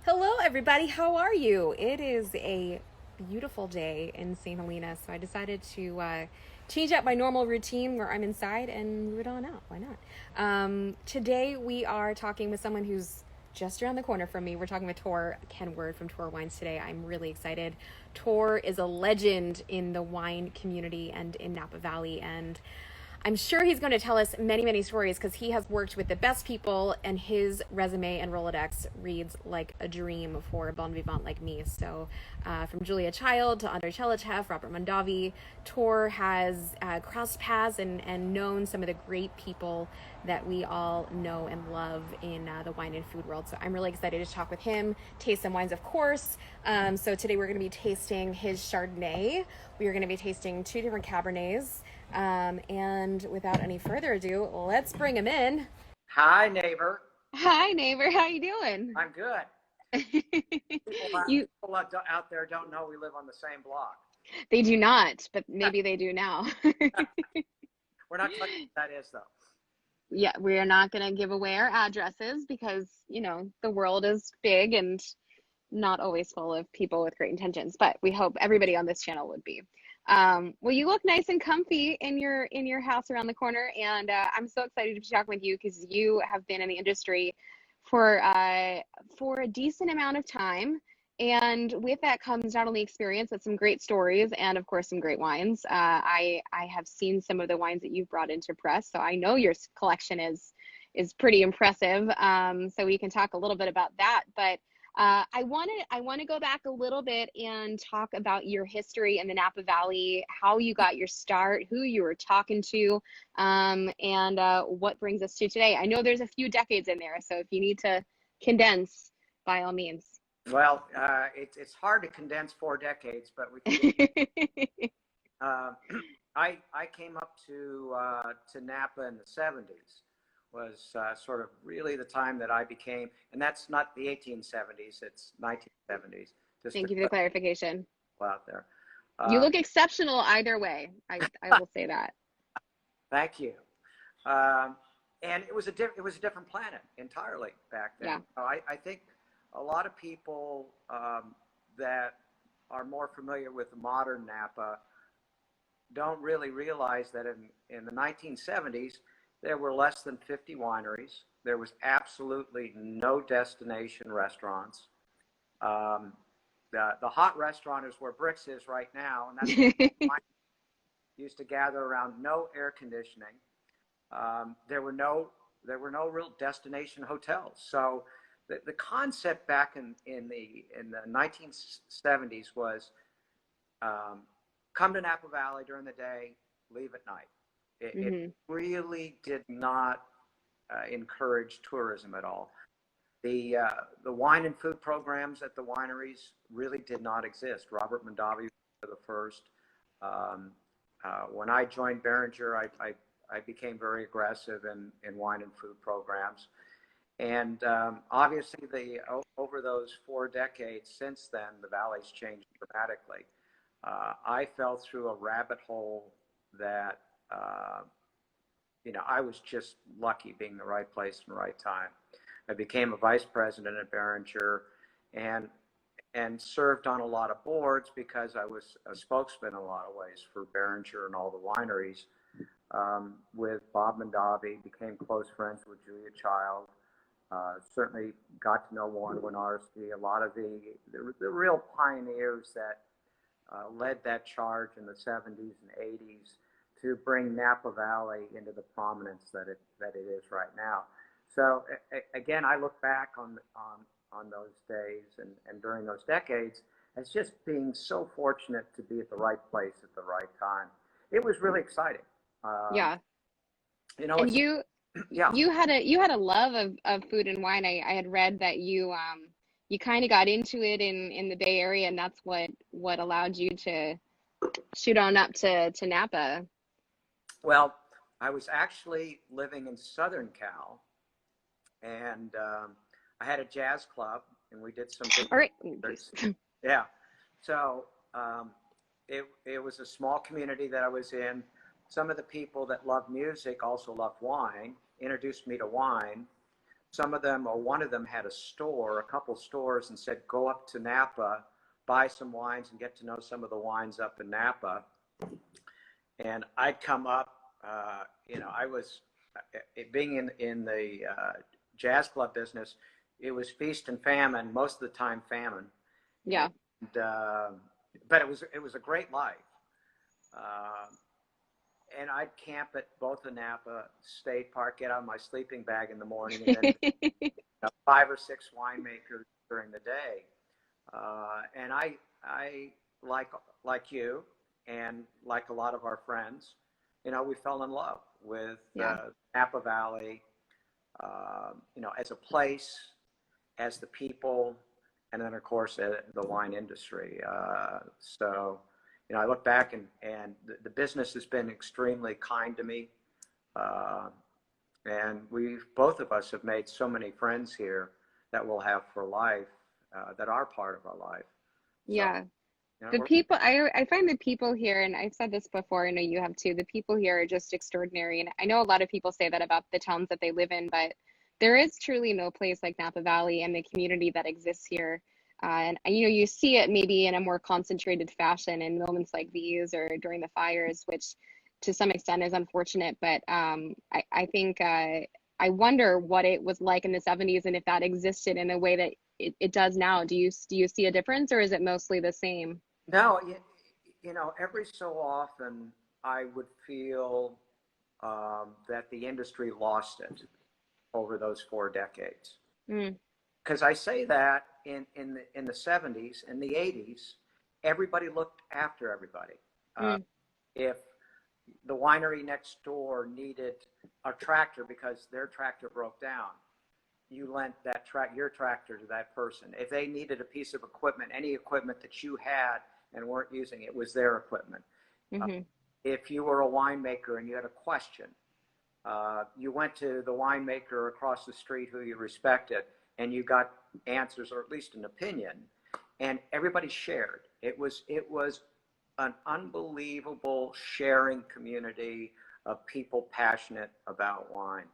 Hello, everybody. How are you? It is a beautiful day in St. Helena, so I decided to change up my normal routine where I'm inside and move it on out. Why not? Today we are talking with someone who's just around the corner from me. We're talking with Tor Kenward from Tor Wines today. I'm really excited. Tor is a legend in the wine community and in Napa Valley, and I'm sure he's going to tell us many, many stories because he has worked with the best people, and his resume and Rolodex reads like a dream for a bon vivant like me. So, from Julia Child to Andre Tchelistcheff, Robert Mondavi, Tor has crossed paths and known some of the great people that we all know and love in the wine and food world. So I'm really excited to talk with him, taste some wines, of course. So today we're going to be tasting his Chardonnay. We are going to be tasting two different Cabernets. And without any further ado, let's bring him in. Hi, neighbor. Hi, neighbor. How you doing? I'm good. You, People out there don't know we live on the same block. they do not, but maybe they do now. We're not talking what that is, though. Yeah, we are not going to give away our addresses because, you know, the world is big and not always full of people with great intentions, but we hope everybody on this channel would be. Well, you look nice and comfy in your house around the corner, and I'm so excited to be talking with you because you have been in the industry for a decent amount of time, and with that comes not only experience but some great stories and of course some great wines. I have seen some of the wines that you've brought into press, so I know your collection is pretty impressive. So we can talk a little bit about that, but I want to go back a little bit and talk about your history in the Napa Valley, how you got your start, who you were talking to, and what brings us to today. I know there's a few decades in there, so if you need to condense, by all means. Well, it's hard to condense 4 decades, but we can. I came up to Napa in the 70s. Was sort of really the time that I became, and that's not the 1870s, it's 1970s. Just Thank you for the clarification. Out there. You look exceptional either way. I will say that. Thank you. And it was a different planet entirely back then. Yeah. I think a lot of people that are more familiar with the modern Napa don't really realize that in the 1970s, there were less than 50 wineries. There was absolutely no destination restaurants. The hot restaurant is where Bricks is right now, and that's used to gather around. No air conditioning. There were no real destination hotels. So the concept back in the 1970s was come to Napa Valley during the day, leave at night. It really did not encourage tourism at all. The wine and food programs at the wineries really did not exist. Robert Mondavi was the first. When I joined Beringer, I became very aggressive in wine and food programs. And obviously, over those 4 decades since then, the valley's changed dramatically. I fell through a rabbit hole that I was just lucky being in the right place in the right time. I became a vice president at Beringer and served on a lot of boards because I was a spokesman in a lot of ways for Beringer and all the wineries. With Bob Mondavi, became close friends with Julia Child. Certainly got to know Warren Winiarski, a lot of the real pioneers that led that charge in the 70s and 80s to bring Napa Valley into the prominence that it is right now. So again, I look back on those days and during those decades as just being so fortunate to be at the right place at the right time. It was really exciting. Yeah. And you had a love of food and wine. I had read that you kind of got into it in the Bay Area, and that's what allowed you to shoot on up to Napa. Well, I was actually living in Southern Cal, and I had a jazz club, and we did some big. All right. Yeah. So it was a small community that I was in. Some of the people that loved music also loved wine, introduced me to wine. some of them, or one of them had a store, a couple stores, and said, go up to Napa, buy some wines and get to know some of the wines up in Napa. And I'd come up, I was, being in the jazz club business, it was feast and famine, most of the time famine. Yeah. And, but it was a great life. And I'd camp at both the Napa State Park, get out of my sleeping bag in the morning, and then 5 or 6 winemakers during the day. And I like you, and like a lot of our friends, we fell in love with Napa Valley, as a place, as the people, and then of course the wine industry. So, I look back and the business has been extremely kind to me. And both of us have made so many friends here that we'll have for life, that are part of our life. Yeah. The people, I find the people here, and I've said this before, I know you have too, the people here are just extraordinary. And I know a lot of people say that about the towns that they live in, but there is truly no place like Napa Valley and the community that exists here. And you see it maybe in a more concentrated fashion in moments like these or during the fires, which to some extent is unfortunate. But I think I wonder what it was like in the 70s and if that existed in a way that it does now. Do you see a difference, or is it mostly the same? No, every so often I would feel that the industry lost it over those 4 decades. Because I say that in the 70s and the 80s, everybody looked after everybody. If the winery next door needed a tractor because their tractor broke down, you lent your tractor to that person. If they needed a piece of equipment, any equipment that you had and weren't using, it was their equipment. If you were a winemaker and you had a question, you went to the winemaker across the street who you respected, and you got answers, or at least an opinion, and everybody shared. It was an unbelievable sharing community of people passionate about wine.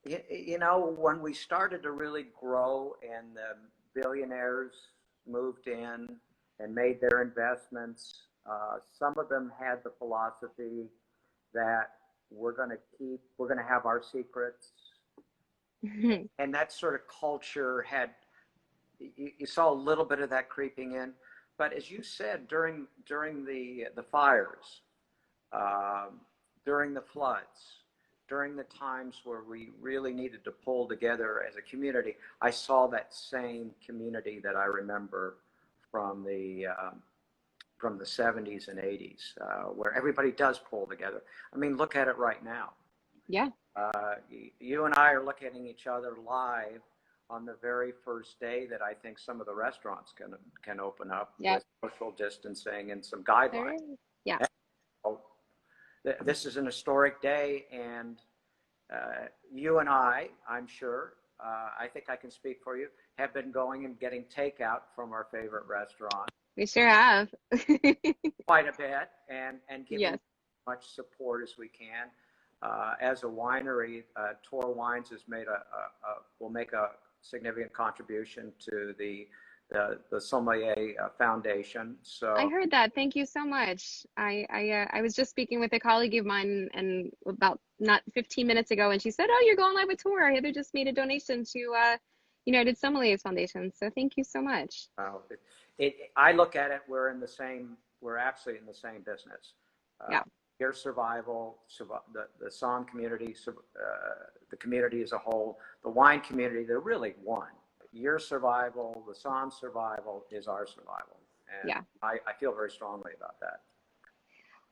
When we started to really grow and the billionaires moved in and made their investments, some of them had the philosophy that we're going to have our secrets. And that sort of culture you saw a little bit of that creeping in. But as you said, during the fires, during the floods, during the times where we really needed to pull together as a community, I saw that same community that I remember from the 70s and 80s, where everybody does pull together. I mean, look at it right now. Yeah. You and I are looking at each other live on the very first day that I think some of the restaurants can open up with social distancing and some guidelines. Yeah. So, this is an historic day, and you and I'm sure, I think I can speak for you, have been going and getting takeout from our favorite restaurant. We sure have. Quite a bit, and giving as much support as we can. As a winery, TOR Wines has will make a significant contribution to the Sommelier Foundation. So I heard that. Thank you so much. I was just speaking with a colleague of mine, and about not 15 minutes ago, and she said, "Oh, you're going live with TOR. Heather just made a donation to United Sommeliers Foundation." So thank you so much. I look at it. We're actually in the same business. Your survival, the Somm community, the community as a whole, the wine community, they're really one. Your survival, the Somm survival is our survival. And I feel very strongly about that.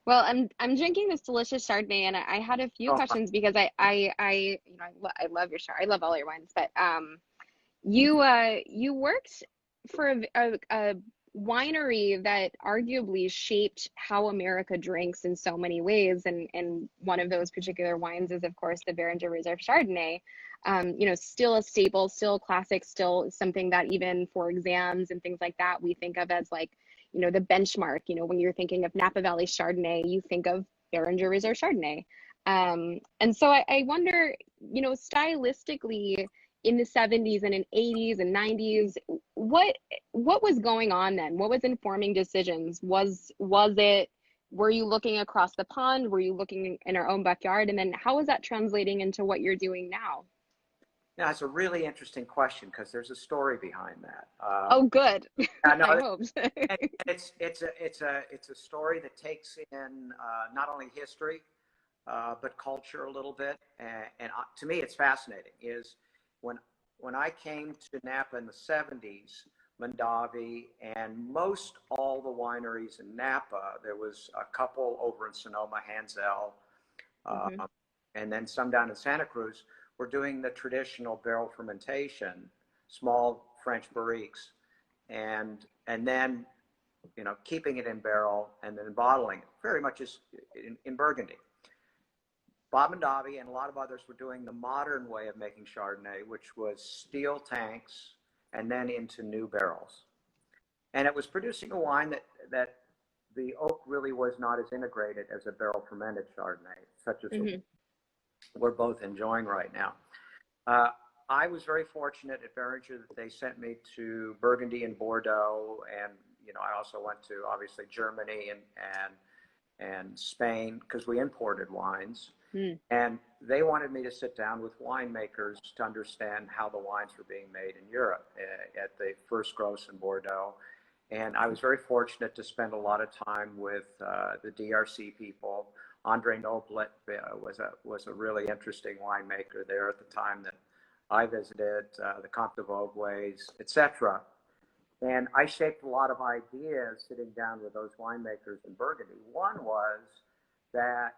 Well, I'm drinking this delicious Chardonnay, and I had a few questions because I love your Chardonnay. I love all your wines, but you worked for a winery that arguably shaped how America drinks in so many ways, and one of those particular wines is, of course, the Beringer Reserve Chardonnay. Still a staple, still a classic, still something that even for exams and things like that, we think of as like, the benchmark. When you're thinking of Napa Valley Chardonnay, you think of Beringer Reserve Chardonnay. And so I wonder, stylistically, in the 70s and in 80s and 90s. What was going on then? What was informing decisions? Were you looking across the pond? Were you looking in our own backyard? And then how is that translating into what you're doing now? Now, it's a really interesting question because there's a story behind that. Oh, good. I know I hope. and it's a story that takes in not only history but culture a little bit. And to me, it's fascinating. Is when I came to Napa in the 70s, Mondavi, and most all the wineries in Napa, there was a couple over in Sonoma, Hansel, Mm-hmm. and then some down in Santa Cruz, were doing the traditional barrel fermentation, small French barriques, and then keeping it in barrel and then bottling it, very much as in Burgundy. Bob Mondavi and a lot of others were doing the modern way of making Chardonnay, which was steel tanks and then into new barrels. And it was producing a wine that the oak really was not as integrated as a barrel fermented Chardonnay, such as Mm-hmm. we're both enjoying right now. I was very fortunate at Beringer that they sent me to Burgundy and Bordeaux, and I also went to obviously Germany and Spain because we imported wines. Mm. And they wanted me to sit down with winemakers to understand how the wines were being made in Europe at the first gross in Bordeaux. And I was very fortunate to spend a lot of time with the DRC people. Andre Tchelistcheff was a really interesting winemaker there at the time that I visited, the Comte de Vogües, etc. And I shaped a lot of ideas sitting down with those winemakers in Burgundy. One was that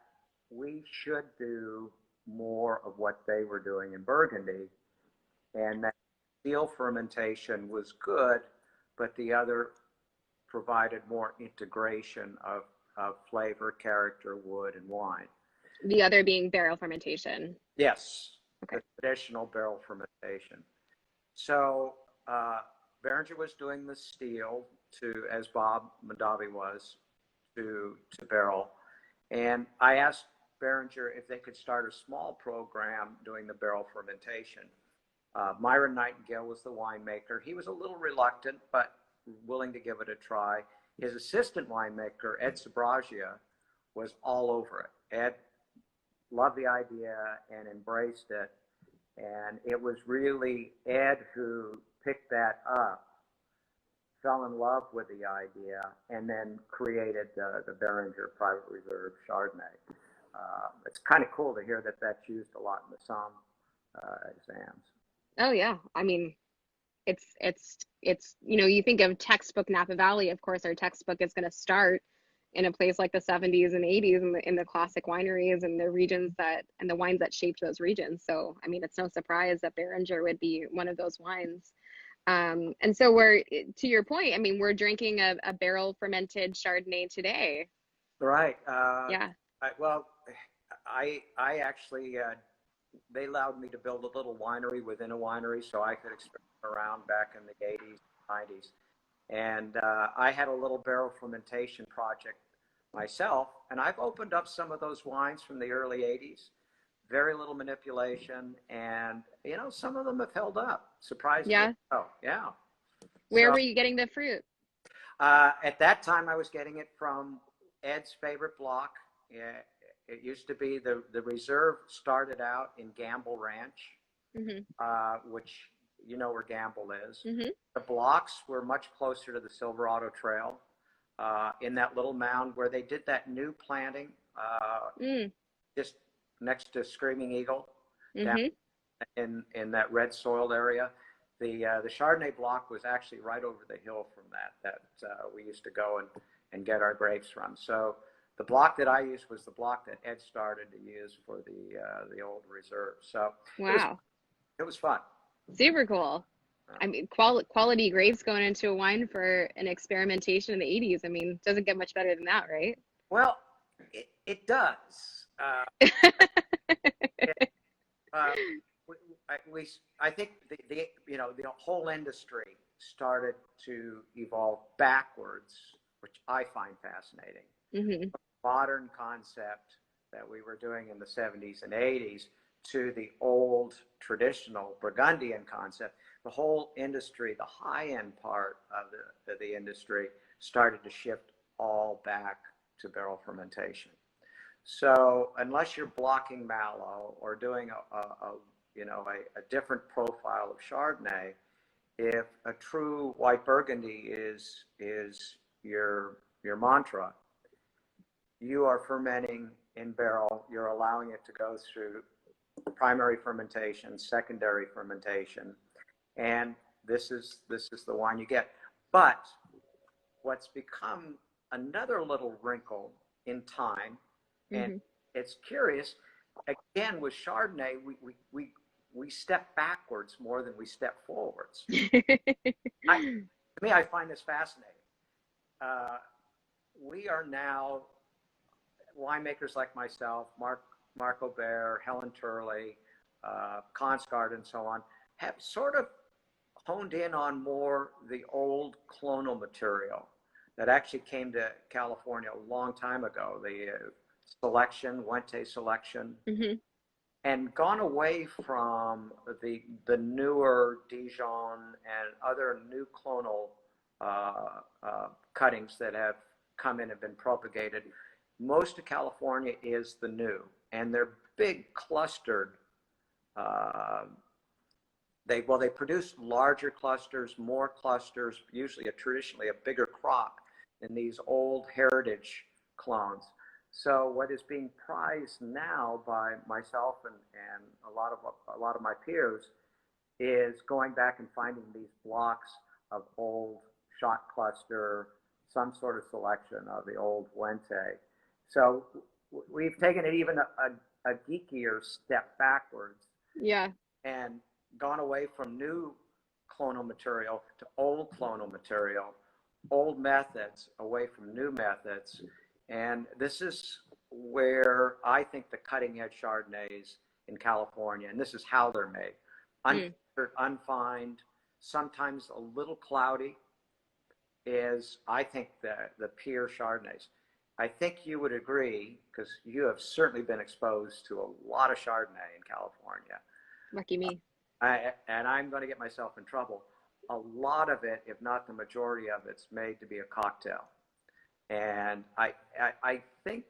we should do more of what they were doing in Burgundy, and that steel fermentation was good, but the other provided more integration of flavor, character, wood, and wine. The other being barrel fermentation. Yes, Okay. the traditional barrel fermentation. So Beringer was doing the steel as Bob Mondavi was, to barrel. And I asked Beringer if they could start a small program doing the barrel fermentation. Myron Nightingale was the winemaker. He was a little reluctant, but willing to give it a try. His assistant winemaker, Ed Sbragia, was all over it. Ed loved the idea and embraced it. And it was really Ed who picked that up, fell in love with the idea, and then created the Beringer Private Reserve Chardonnay. It's kind of cool to hear that that's used a lot in the SOM exams. Oh yeah. I mean, it's you think of textbook Napa Valley, of course our textbook is going to start in a place like the 70s and 80s in the classic wineries and the regions and the wines that shaped those regions. So I mean, it's no surprise that Beringer would be one of those wines. And so to your point, I mean, we're drinking a barrel fermented Chardonnay today. Right. Yeah. I actually, they allowed me to build a little winery within a winery so I could experiment around back in the 80s, 90s. And I had a little barrel fermentation project myself, and I've opened up some of those wines from the early 80s. Very little manipulation, and some of them have held up surprisingly. Yeah. Oh, yeah. Where were you getting the fruit? At that time, I was getting it from Ed's favorite block. Yeah, it used to be the reserve started out in Gamble Ranch, Mm-hmm. which where Gamble is. Mm-hmm. The blocks were much closer to the Silverado Trail, in that little mound where they did that new planting, just next to Screaming Eagle, Mm-hmm. down in that red soiled area. The Chardonnay block was actually right over the hill from that we used to go and get our grapes from. So the block that I used was the block that Ed started to use for the old reserve. So Wow. it was fun. Super cool. I mean, quality grapes going into a wine for an experimentation in the 80s. I mean, doesn't get much better than that, right? Well, it does. I think the whole industry started to evolve backwards, which I find fascinating. Mm-hmm. Modern concept that we were doing in the 70s and 80s to the old traditional Burgundian concept, the whole industry, the high-end part of the industry, started to shift all back to barrel fermentation. So unless you're blocking mallow or doing a different profile of Chardonnay, if a true white Burgundy is your mantra, you are fermenting in barrel. You're allowing it to go through primary fermentation, secondary fermentation, and this is the wine you get. But what's become another little wrinkle in time, and it's curious, again with Chardonnay, we step backwards more than we step forwards. To me, I find this fascinating. We are now, winemakers like myself, Mark Aubert, Helen Turley, Consgard, and so on, have sort of honed in on more the old clonal material that actually came to California a long time ago, the selection, Wente selection, and gone away from the newer Dijon and other new clonal cuttings that have come in and been propagated. Most of California is the new, and they're big clustered. They produce larger clusters, more clusters, usually traditionally a bigger crop than these old heritage clones. So what is being prized now by myself and a lot of my peers is going back and finding these blocks of old shot cluster, some sort of selection of the old Wente. So we've taken it even a geekier step backwards. Yeah. And gone away from new clonal material to old clonal material, old methods away from new methods. And this is where I think the cutting edge Chardonnays in California, and this is how they're made, unfiltered, unfined, sometimes a little cloudy, is I think the pure Chardonnays. I think you would agree, because you have certainly been exposed to a lot of Chardonnay in California. Lucky me. And I'm going to get myself in trouble. A lot of it, if not the majority of it's made to be a cocktail. And I think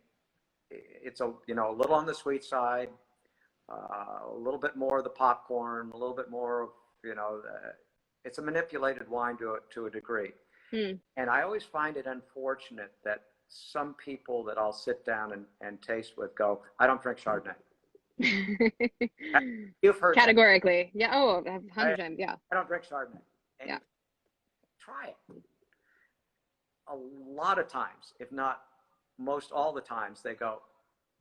it's a little on the sweet side, a little bit more of the popcorn, a little bit more of, it's a manipulated wine to a degree. And I always find it unfortunate that some people that I'll sit down and taste with go, I don't drink Chardonnay. You've heard categorically that. Yeah. Oh, 100%. Yeah. I don't drink Chardonnay. And yeah. Try it. A lot of times, if not most all the times, they go,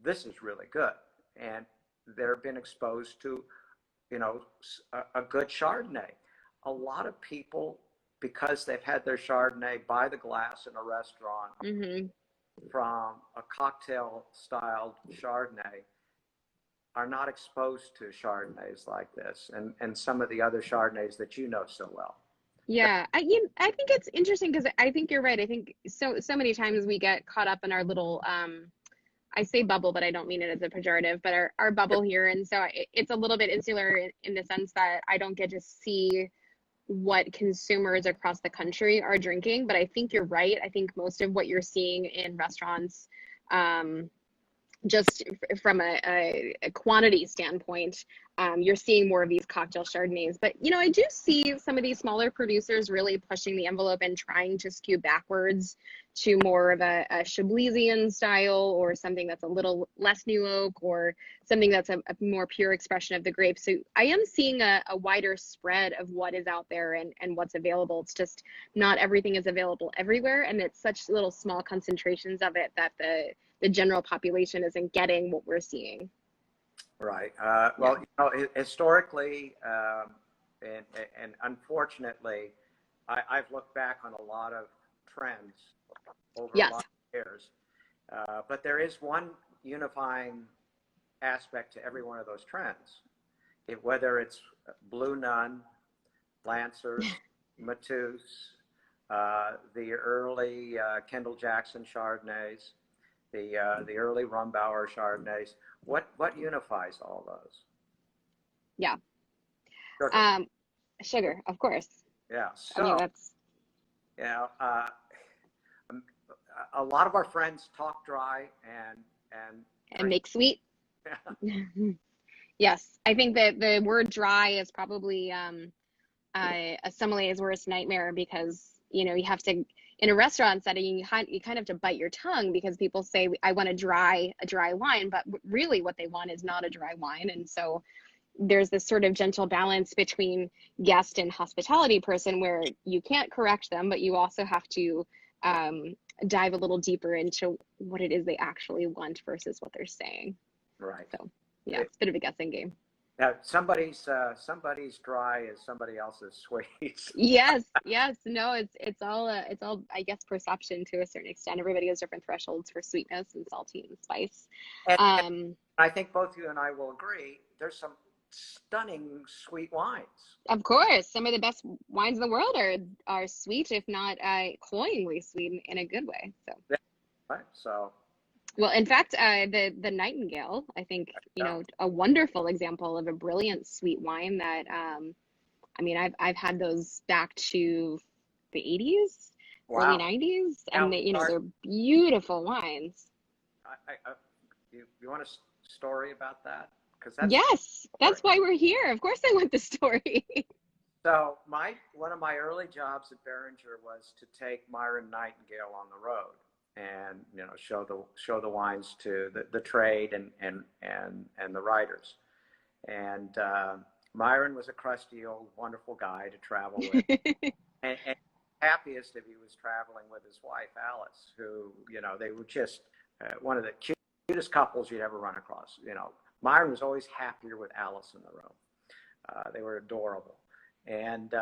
this is really good. And they've been exposed to, a good Chardonnay. A lot of people, because they've had their Chardonnay by the glass in a restaurant from a cocktail styled Chardonnay, are not exposed to Chardonnays like this and some of the other Chardonnays that you know so well. Yeah, I think it's interesting because I think you're right. I think so many times we get caught up in our little, I say bubble, but I don't mean it as a pejorative, but our bubble here. And so it's a little bit insular in the sense that I don't get to see what consumers across the country are drinking. But I think you're right. I think most of what you're seeing in restaurants, just from a quantity standpoint, you're seeing more of these cocktail Chardonnays. But, I do see some of these smaller producers really pushing the envelope and trying to skew backwards to more of a Chablisian style, or something that's a little less new oak, or something that's a more pure expression of the grape. So I am seeing a wider spread of what is out there and what's available. It's just not everything is available everywhere. And it's such little small concentrations of it that the general population isn't getting what we're seeing. Right. Well, historically, and unfortunately, I've looked back on a lot of trends over a lot of years. But there is one unifying aspect to every one of those trends. Whether it's Blue Nun, Lancers, Mateus, the early Kendall Jackson Chardonnays, the early Rumbauer Chardonnays. What unifies all those? Yeah. Sugar. Sugar, of course. Yeah. I mean, So, that's you know, um, a lot of our friends talk dry and and drink. make sweet. Yes, I think that the word dry is probably a sommelier's worst nightmare because you have to in a restaurant setting you kind of have to bite your tongue because people say I want a dry wine, but really what they want is not a dry wine, and so there's this sort of gentle balance between guest and hospitality person where you can't correct them, but you also have to um, dive a little deeper into what it is they actually want versus what they're saying. Right. So yeah, it's a bit of a guessing game. Somebody's dry is somebody else's sweet. Yes, yes, no, it's all I guess perception to a certain extent. Everybody has different thresholds for sweetness and salty and spice. And Um, I think both you and I will agree. There's some stunning sweet wines. of course, some of the best wines in the world are sweet, if not cloyingly sweet in a good way. So, Yeah, right. So, well, in fact, the Nightingale, I think, yeah. a wonderful example of a brilliant sweet wine that I mean, I've had those back to the 80s, early Wow. 90s, Now, and they're beautiful wines. you want a story about that? Because that's a Yes, story. that's why we're here. Of course, I want the story. So one of my early jobs at Beringer was to take Myron Nightingale on the road and show the wines to the trade and the writers. And Myron was a crusty old wonderful guy to travel with, and happiest if he was traveling with his wife Alice, who they were just one of the cutest couples you'd ever run across. Myron was always happier with Alice in the room. They were adorable. And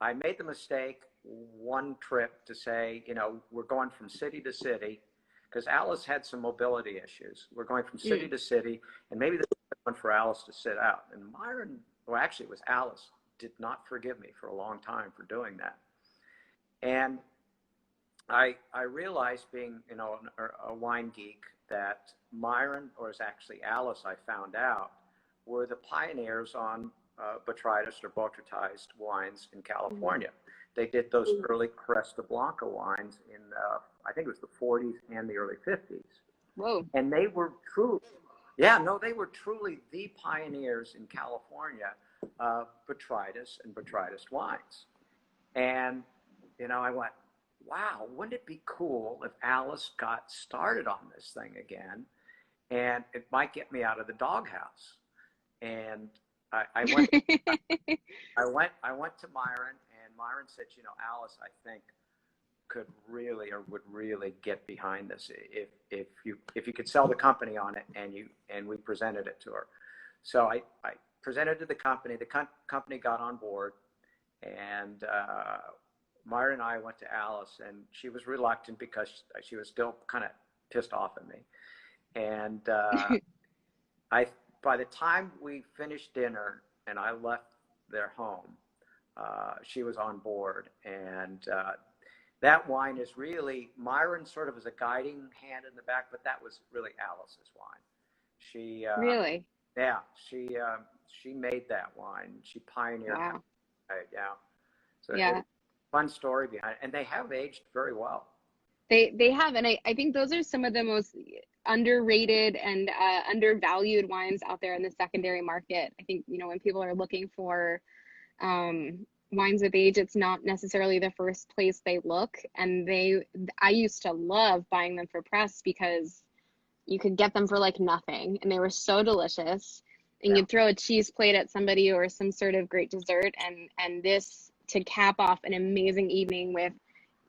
I made the mistake one trip to say, we're going from city to city because Alice had some mobility issues. We're going from city to city, and maybe this is one for Alice to sit out. And Myron, well, actually, it was Alice, did not forgive me for a long time for doing that. And I realized, being a wine geek, that Myron, or it's actually Alice, I found out, were the pioneers on botrytis or botrytized wines in California. They did those early Cresta Blanca wines in, I think it was the 40s and the early 50s. Whoa. And they were they were truly the pioneers in California of botrytis and botrytis wines. And, I went, wow, wouldn't it be cool if Alice got started on this thing again? And it might get me out of the doghouse. And I went to Myron, and Myron said, Alice, I think would really get behind this if you could sell the company on it, and we presented it to her. So I presented to the company. The company got on board, and Myron and I went to Alice, and she was reluctant because she was still kind of pissed off at me. And by the time we finished dinner and I left their home, she was on board. And that wine is really, Myron sort of as a guiding hand in the back, but that was really Alice's wine. She Really? Yeah, she made that wine. She pioneered. Wow. It. Yeah. So Yeah. Fun story behind it, and they have aged very well. They have, and I think those are some of the most underrated and undervalued wines out there in the secondary market. I think, when people are looking for wines with age, it's not necessarily the first place they look. And I used to love buying them for press because you could get them for like nothing, and they were so delicious. And you'd throw a cheese plate at somebody or some sort of great dessert, and this to cap off an amazing evening with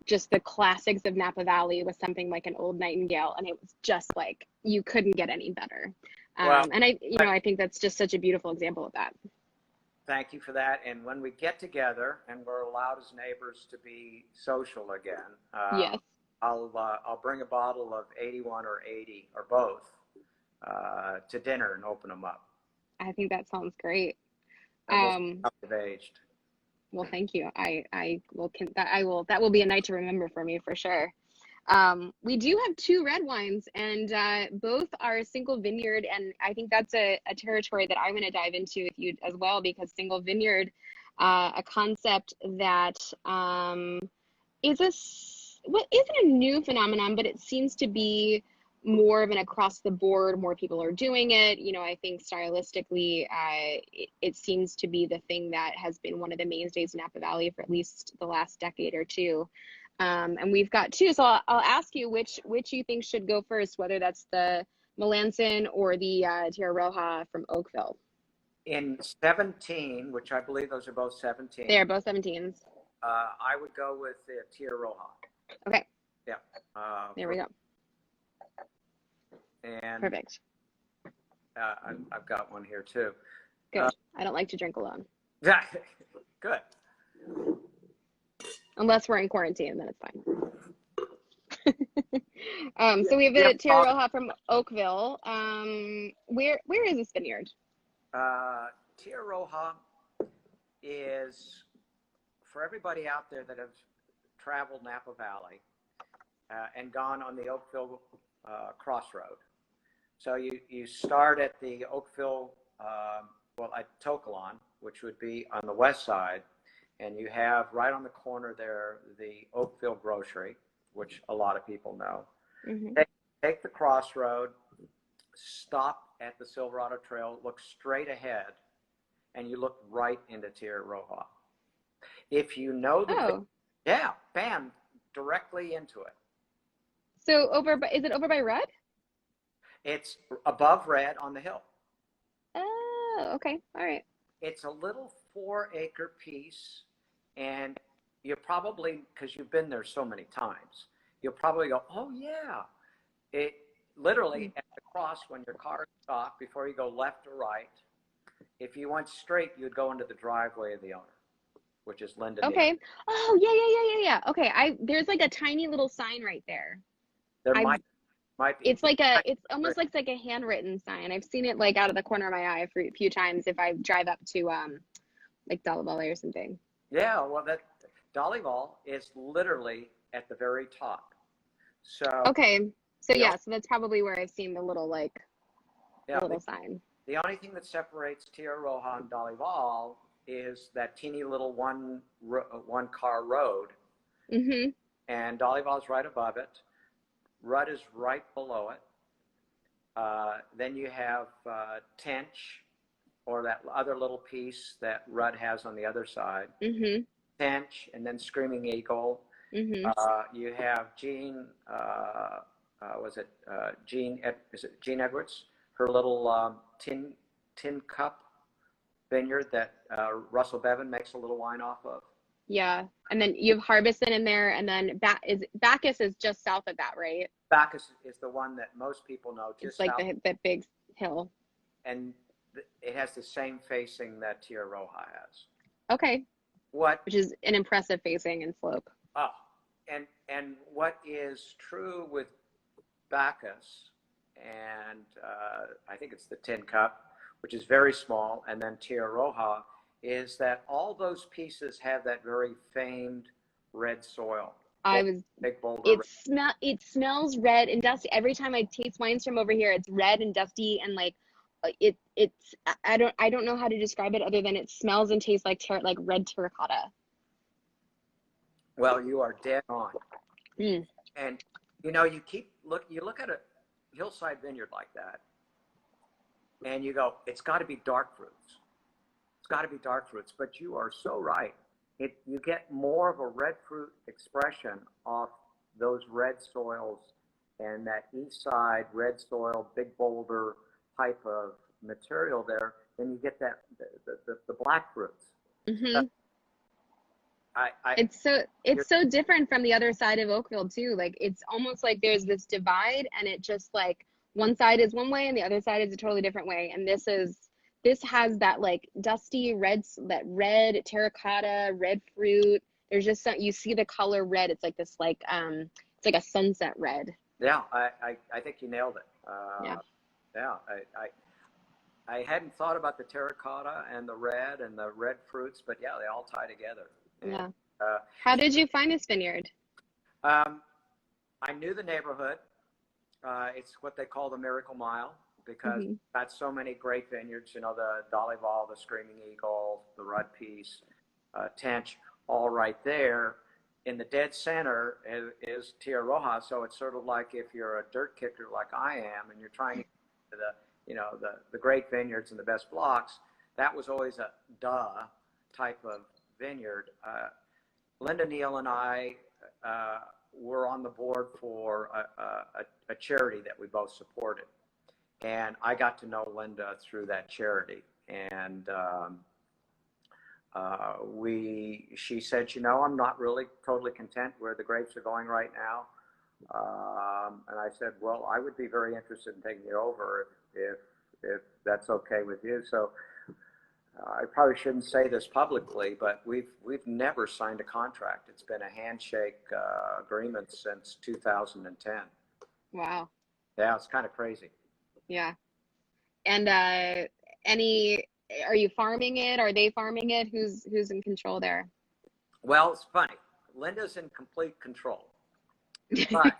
just the classics of Napa Valley with something like an Old Nightingale, and it was just like you couldn't get any better. And I think that's just such a beautiful example of that. Thank you for that. And when we get together and we're allowed as neighbors to be social again, Yes, I'll bring a bottle of 81 or 80 or both to dinner and open them up. I think that sounds great. And we'll see how they've aged. Well, thank you. I will that will be a night to remember for me for sure. We do have two red wines, and both are single vineyard, and I think that's a territory that I'm going to dive into with you as well, because single vineyard, a concept that is what isn't a new phenomenon, but it seems to be more of an across the board. More people are doing it. You know, I think stylistically, it seems to be the thing that has been one of the mainstays in Napa Valley for at least the last decade or two. And we've got two, so I'll ask you which you think should go first, whether that's the Melanson or the Tierra Roja from Oakville. In 17, which I believe those are both 17. They are both 17s. I would go with the Tierra Roja. Okay. Yeah. There we go. And perfect. I've got one here too. Good. I don't like to drink alone. Yeah. Good. Unless we're in quarantine, then it's fine. So we have the Tierra Roja from Oakville. Where is this vineyard? Tierra Roja is, for everybody out there that have traveled Napa Valley and gone on the Oakville crossroad. So you start at the Oakville, at Tokelon, which would be on the west side, and you have right on the corner there the Oakville Grocery, which a lot of people know. Mm-hmm. Take the crossroad, stop at the Silverado Trail, look straight ahead, and you look right into Tierra Roja. If you know bam, directly into it. So is it over by Red? It's above Red on the hill. Oh, okay. All right. It's a little 4-acre piece, and you probably, because you've been there so many times, you'll probably go, oh yeah. It literally at the cross, when your car stopped, before you go left or right, if you went straight, you'd go into the driveway of the owner, which is Linda. Okay. Neal. Oh yeah. Okay. There's like a tiny little sign right there. There might be. It's almost like a handwritten sign. I've seen it like out of the corner of my eye a few times if I drive up to like Dolly Valley or something. Yeah, well, that Dolly Valley is literally at the very top. So okay, so so that's probably where I've seen the little sign. The only thing that separates Tierra Roja and Dolly Valley is that teeny little one car road, mm-hmm. and Dolly Valley is right above it. Rudd is right below it. Then you have Tench, or that other little piece that Rudd has on the other side. Mm-hmm. Tench, and then Screaming Eagle. Mm-hmm. You have Jean. Jean Edwards? Her little tin cup vineyard that Russell Bevan makes a little wine off of. Yeah, and then you have Harbison in there, and then Bacchus is just south of that, right? Bacchus is the one that most people know. It's like that big hill. And it has the same facing that Tierra Roja has. Okay. Which is an impressive facing and slope. Oh, and what is true with Bacchus, and I think it's the Tin Cup, which is very small, and then Tierra Roja, is that all those pieces have that very famed red soil. Big boulder. It smells red and dusty. Every time I taste wines from over here, it's red and dusty, and like it's I don't know how to describe it other than it smells and tastes like red terracotta. Well, you are dead on. Mm. And you look at a hillside vineyard like that, and you go, it's got to be dark fruits. It's got to be dark fruits, but you are so right. You get more of a red fruit expression off those red soils and that east side red soil, big boulder type of material there, then you get that the black fruits. Mm-hmm. It's so different from the other side of Oakville too. Like it's almost like there's this divide, and it just like one side is one way and the other side is a totally different way. And this has that like dusty red, that red terracotta, red fruit. There's just you see the color red. It's like this it's like a sunset red. Yeah, I think you nailed it. Yeah. I hadn't thought about the terracotta and the red fruits, but yeah, they all tie together. Yeah. How did you find this vineyard? I knew the neighborhood. It's what they call the Miracle Mile because Mm-hmm. got so many great vineyards. You know, the Dollyval, the Screaming Eagle, the Rudd Piece, Tench, all right there. In the dead center is Tierra Roja. So it's sort of like if you're a dirt kicker like I am, and you're trying to get to the great vineyards and the best blocks. That was always a type of vineyard. Linda Neal and I were on the board for a charity that we both supported. And I got to know Linda through that charity. And she said, you know, I'm not really totally content where the grapes are going right now. And I said, well, I would be very interested in taking it over if that's okay with you. So I probably shouldn't say this publicly, but we've never signed a contract. It's been a handshake agreement since 2010. Wow. Yeah, it's kind of crazy. Yeah. And are you farming it? Are they farming it? Who's in control there? Well, it's funny. Linda's in complete control, but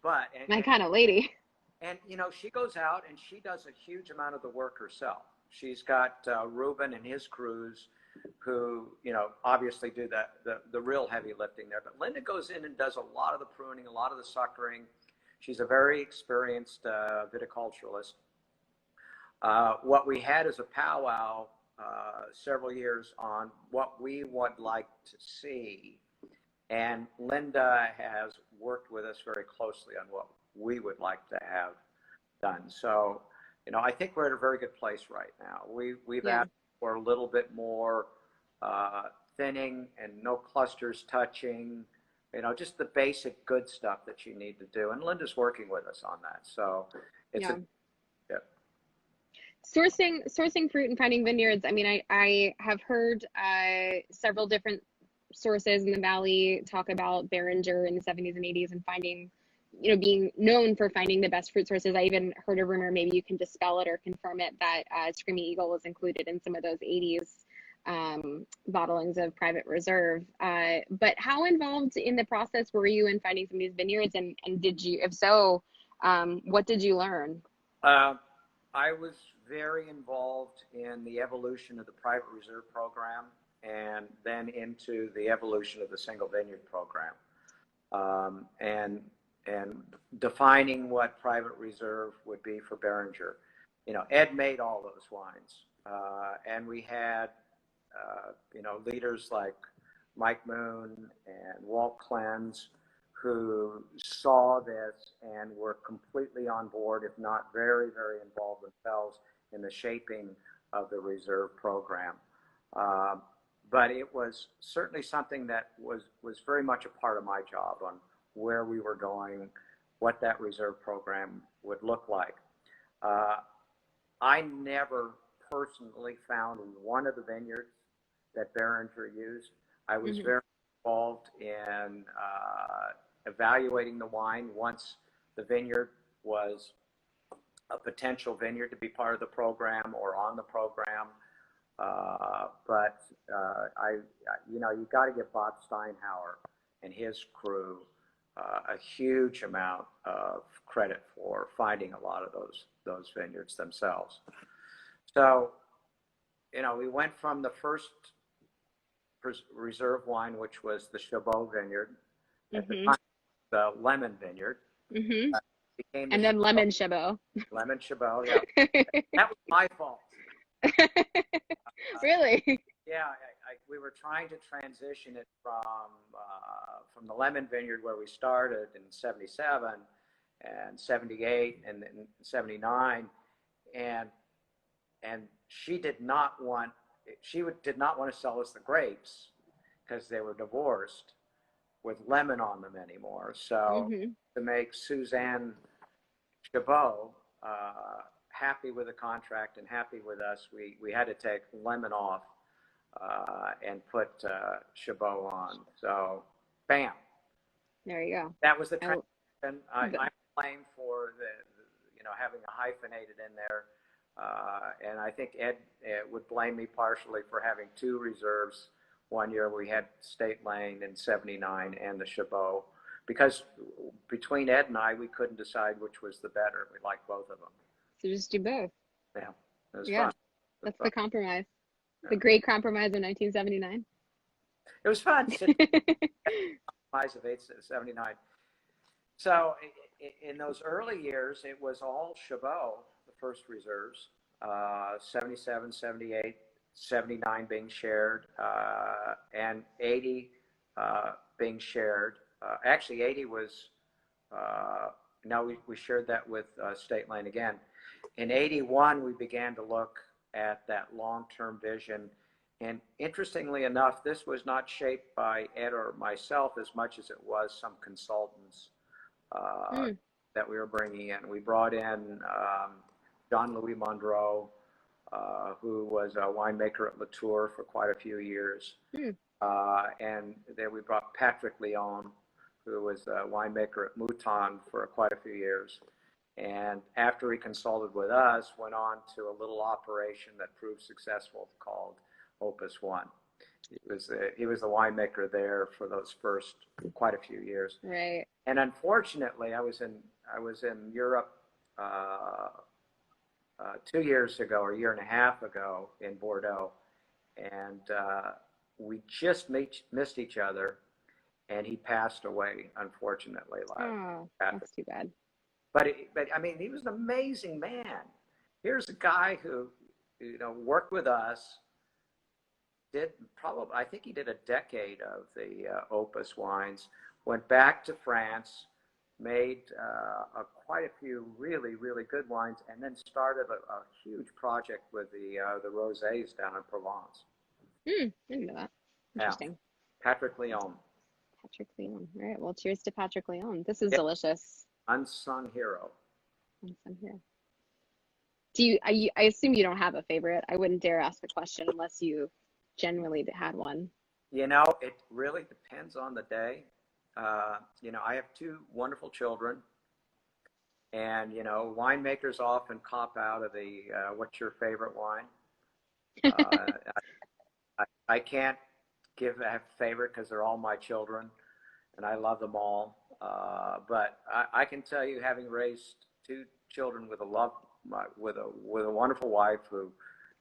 My kind of lady. And you know, she goes out and she does a huge amount of the work herself. She's got Ruben and his crews who, you know, obviously do the real heavy lifting there. But Linda goes in and does a lot of the pruning, a lot of the suckering. She's a very experienced viticulturalist. What we had is a powwow several years on what we would like to see. And Linda has worked with us very closely on what we would like to have done. So, you know, I think we're at a very good place right now. We've asked for a little bit more thinning and no clusters touching, you know, just the basic good stuff that you need to do. And Linda's working with us on that. So it's sourcing fruit and finding vineyards. I mean, I have heard several different sources in the valley talk about Beringer in the 70s and 80s and finding, you know, being known for finding the best fruit sources. I even heard a rumor, maybe you can dispel it or confirm it, that Screaming Eagle was included in some of those 80s bottlings of Private Reserve. But how involved in the process were you in finding some of these vineyards, and did you, if so, what did you learn? I was very involved in the evolution of the Private Reserve program and then into the evolution of the single vineyard program. And defining what Private Reserve would be for Beringer. You know, Ed made all those wines. And we had, you know, leaders like Mike Moon and Walt Clens who saw this and were completely on board, if not very, very involved themselves in the shaping of the reserve program. But it was certainly something that was very much a part of my job on where we were going, what that reserve program would look like. I never personally found one of the vineyards that Beringer used. I was very involved in evaluating the wine once the vineyard was a potential vineyard to be part of the program or on the program. But you know, you got to give Bob Steinhauer and his crew a huge amount of credit for finding a lot of those vineyards themselves. So, you know, we went from the first reserve wine, which was the Chabot vineyard, at the time, the Lemon Vineyard. And then Lemon Chabot. Lemon Chabot, yeah. That was my fault. Really? Yeah, we were trying to transition it from the Lemon Vineyard where we started in 77 and 78 and then 79, and she did not want to sell us the grapes because they were divorced with lemon on them anymore. So to make Suzanne Chabot happy with the contract and happy with us, we had to take lemon off and put Chabot on. So, bam. There you go. That was the transition. I'm blamed for the having a hyphenated in there. And I think Ed would blame me partially for having two reserves. One year we had State Lane in 79 and the Chabot because between Ed and I, we couldn't decide which was the better. We liked both of them. So just do both. Yeah, it was Yeah, fun. that's the compromise. Yeah. The great compromise of 1979. It was fun. Compromise of 79. So in those early years, it was all Chabot, the first reserves, 77, 78, 79 being shared, and 80 being shared. Actually, 80 was, no, we shared that with State Lane again. In 81, we began to look at that long-term vision. And interestingly enough, this was not shaped by Ed or myself as much as it was some consultants that we were bringing in. We brought in Jean-Louis Mondreau, who was a winemaker at Latour for quite a few years. And then we brought Patrick Leon, who was a winemaker at Mouton for quite a few years. And after he consulted with us, went on to a little operation that proved successful called Opus One. He was the winemaker there for those first quite a few years. Right. And unfortunately, I was in Europe 2 years ago, or a year and a half ago, in Bordeaux, and we just missed each other, and he passed away, unfortunately. Oh, that's too bad. But I mean, he was an amazing man. Here's a guy who, worked with us. I think he did a decade of the Opus wines, went back to France, made quite a few really, really good wines, and then started a huge project with the rosés down in Provence. I didn't know that. Interesting. Yeah. Patrick Leon. Patrick Leon. All right. Well, cheers to Patrick Leon. This is delicious. Unsung hero. Unsung hero. I assume you don't have a favorite. I wouldn't dare ask the question unless you generally had one. It really depends on the day. I have two wonderful children, and winemakers often cop out of the what's your favorite wine. I can't give a favorite because they're all my children, and I love them all. But I can tell you, having raised two children with a wonderful wife who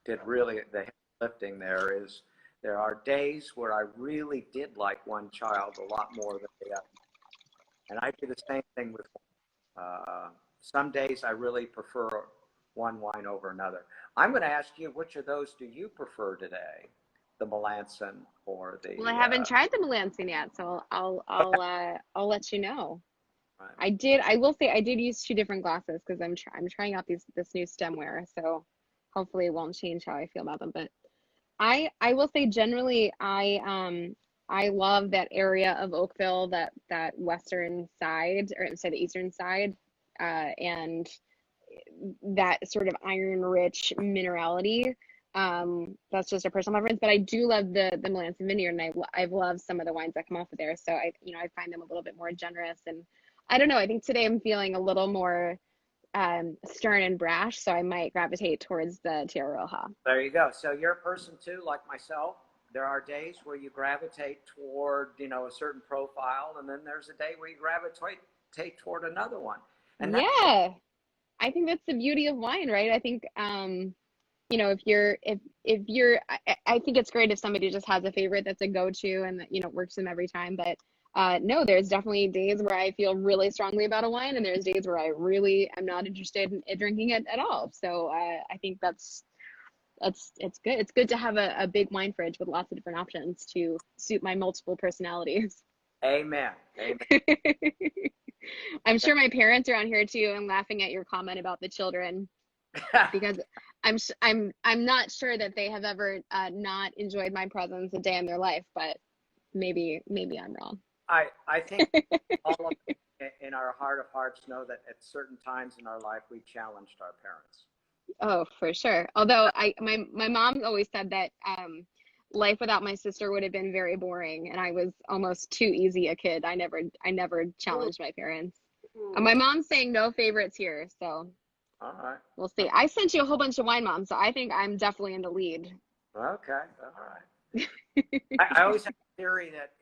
did really the heavy lifting, there are days where I really did like one child a lot more than the other. And I do the same thing with some days I really prefer one wine over another. I'm going to ask you, which of those do you prefer today? The Melanson or the... Well, I haven't tried the Melanson yet, so I'll let you know. Right. I will say I did use two different glasses because I'm trying out this new stemware, so hopefully it won't change how I feel about them. But I will say generally I love that area of Oakville, that western side, or say the eastern side, and that sort of iron-rich minerality. That's just a personal preference, but I do love the Melanson Vineyard, and I've loved some of the wines that come off of there. So I find them a little bit more generous, and I don't know. I think today I'm feeling a little more stern and brash, so I might gravitate towards the Tierra Roja. There you go. So you're a person too, like myself. There are days where you gravitate toward, a certain profile, and then there's a day where you gravitate toward another one. And yeah, I think that's the beauty of wine, right? I think, if you're, I think it's great if somebody just has a favorite that's a go-to and that, works them every time. But no, there's definitely days where I feel really strongly about a wine, and there's days where I really am not interested in drinking it at all. So I think it's good. It's good to have a big wine fridge with lots of different options to suit my multiple personalities. Amen. I'm sure my parents are on here too and laughing at your comment about the children, because I'm not sure that they have ever not enjoyed my presence a day in their life, but maybe I'm wrong. I think all of us in our heart of hearts know that at certain times in our life we challenged our parents. Oh, for sure. Although my mom always said that life without my sister would have been very boring, and I was almost too easy a kid. I never challenged my parents. My mom's saying no favorites here, so all right, we'll see. I sent you a whole bunch of wine, Mom, so I think I'm definitely in the lead. Okay, all right. I always have theory that